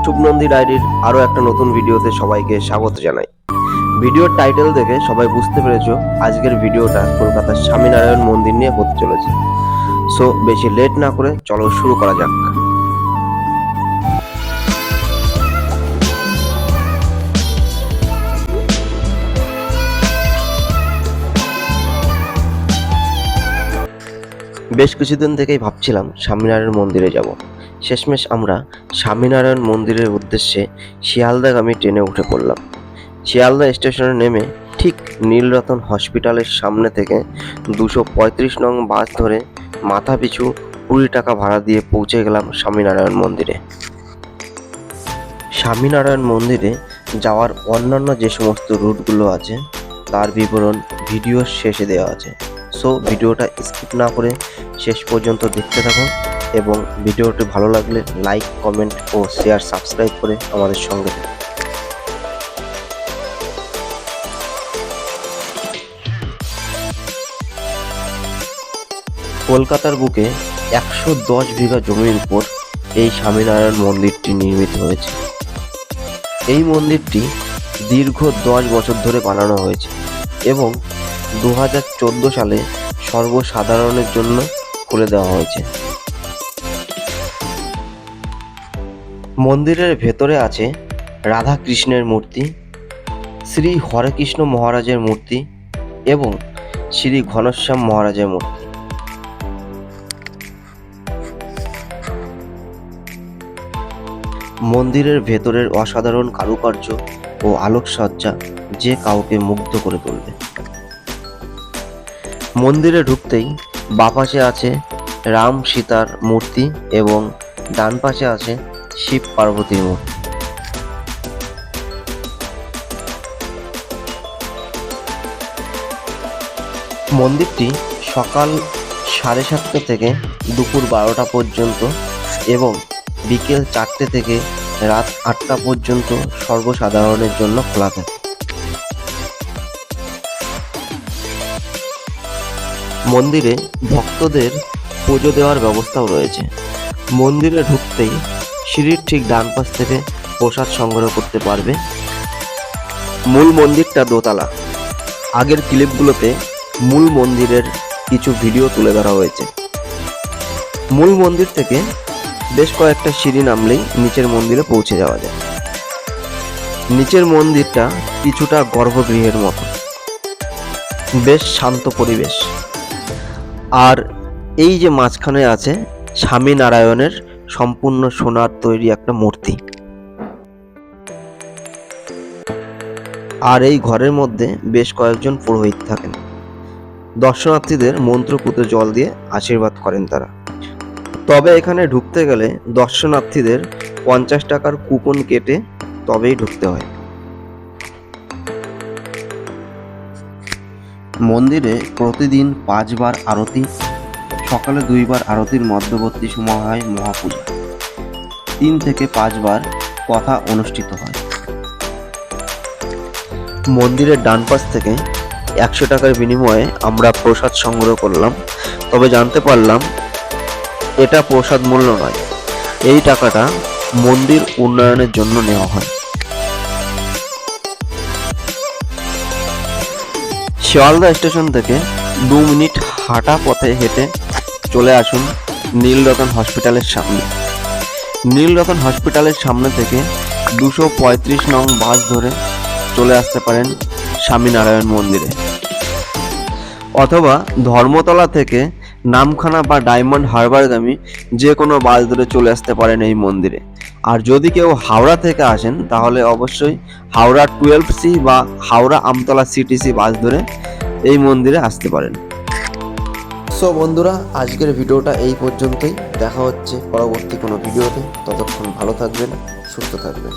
শুভনন্দী ডায়েরির আরও একটা নতুন ভিডিওতে সবাইকে স্বাগত জানাই। ভিডিওর টাইটেল দেখে সবাই বুঝতে পেরেছো আজকের ভিডিওটা কলকাতার স্বামীনারায়ণ মন্দির নিয়ে হতে চলেছে। সো বেশি লেট না করে চলো শুরু করা যাক। বেশ কিছুদিন থেকেই ভাবছিলাম স্বামীনারায়ণ মন্দিরে যাব। শেষমেশ আমরা স্বামীনারায়ণ মন্দিরের উদ্দেশ্যে শিয়ালদাগামী ট্রেনে উঠে পড়লাম। শিয়ালদা স্টেশনে নেমে ঠিক নীলরতন হসপিটালের সামনে থেকে 235 নং বাস ধরে মাথা পিছু 20 টাকা ভাড়া দিয়ে পৌঁছে গেলাম স্বামীনারায়ণ মন্দিরে। স্বামীনারায়ণ মন্দিরে যাওয়ার অন্যান্য যে সমস্ত রুটগুলো আছে তার বিবরণ ভিডিওর শেষে দেওয়া আছে। সো ভিডিওটা স্কিপ না করে শেষ পর্যন্ত দেখতে থাকো এবং ভিডিওটি ভালো লাগলে লাইক, কমেন্ট ও শেয়ার, সাবস্ক্রাইব করে আমাদের সঙ্গে থাকো। কলকাতার বুকে 110 বিঘা জমির উপর এই স্বামীনারায়ণ মন্দিরটি নির্মিত হয়েছে। এই মন্দিরটি দীর্ঘ 10 বছর ধরে বানানো হয়েছে এবং 2014 সালে সর্বসাধারণের জন্য খুলে দেওয়া হয়েছে। মন্দিরের ভেতরে আছে রাধা কৃষ্ণের মূর্তি, শ্রী হরেকৃষ্ণ মহারাজের মূর্তি এবং শ্রী ঘনশ্যাম মহারাজের মূর্তি। মন্দিরের ভেতরের অসাধারণ কারুকার্য ও আলোকসজ্জা যে কাউকে মুগ্ধ করে তুলবে। মন্দিরে ঢুকতেই বাঁ পাশে আছে রাম সীতার মূর্তি এবং ডান পাশে আছে শিব পার্বতীর মূর্তি। মন্দিরটি সকাল 7:30 থেকে দুপুর 12টা পর্যন্ত এবং বিকেল 4টে থেকে রাত 8টা পর্যন্ত সর্বসাধারণের জন্য খোলা থাকে। মন্দিরে ভক্তদের পুজো দেওয়ার ব্যবস্থাও রয়েছে। মন্দিরে ঢুকতেই সিঁড়ির ঠিক ডান পাশ থেকে প্রসাদ সংগ্রহ করতে পারবে। মূল মন্দিরটা দোতলা। আগের ক্লিপগুলোতে মূল মন্দিরের কিছু ভিডিও তুলে ধরা হয়েছে। মূল মন্দির থেকে বেশ কয়েকটা সিঁড়ি নামলেই নিচের মন্দিরে পৌঁছে যাওয়া যায়। নিচের মন্দিরটা কিছুটা গর্ভগৃহের মতো, বেশ শান্ত পরিবেশ। আর এই যে মাঝখানে আছে স্বামীনারায়ণের সম্পূর্ণ সোনার তৈরি একটা মূর্তি। আর এই ঘরের মধ্যে বেশ কয়েকজন পুরোহিত থাকেন। দর্শনার্থীদের মন্ত্রপুতে জল দিয়ে আশীর্বাদ করেন তারা। তবে এখানে ঢুকতে গেলে দর্শনার্থীদের 50 টাকার কুপন কেটে তবেই ঢুকতে হয়। মন্দিরে প্রতিদিন 5 বার আরতি, সকালে 2 বার আরতির মধ্যবর্তী সময় হয় মহাপূজা, 3 থেকে 5 বার কথা অনুষ্ঠিত হয়। মন্দিরের ডান পাশ থেকে 100 টাকার বিনিময়ে আমরা প্রসাদ সংগ্রহ করলাম। তবে জানতে পারলাম এটা প্রসাদ মূল্য নয়, এই টাকাটা মন্দির উন্নয়নের জন্য নেওয়া হয়। শিয়ালদা স্টেশন থেকে 2 মিনিট হাঁটা পথে হেঁটে চলে আসুন নীলরতন হসপিটালের সামনে। নীলরতন হসপিটালের সামনে থেকে 235 নং বাস ধরে চলে আসতে পারেন স্বামীনারায়ণ মন্দিরে, অথবা ধর্মতলা থেকে নামখানা বা ডায়মন্ড হারবারগামী যে কোনো বাস ধরে চলে আসতে পারেন এই মন্দিরে। আর যদি কেউ হাওড়া থেকে আসেন তাহলে অবশ্যই হাওড়া 12C বা হাওড়া আমতলা CTC বাস ধরে এই মন্দিরে আসতে পারেন। সো বন্ধুরা, আজকের ভিডিওটা এই পর্যন্তই। দেখা হচ্ছে পরবর্তী কোনো ভিডিওতে। ততক্ষণ ভালো থাকবেন, সুস্থ থাকবেন।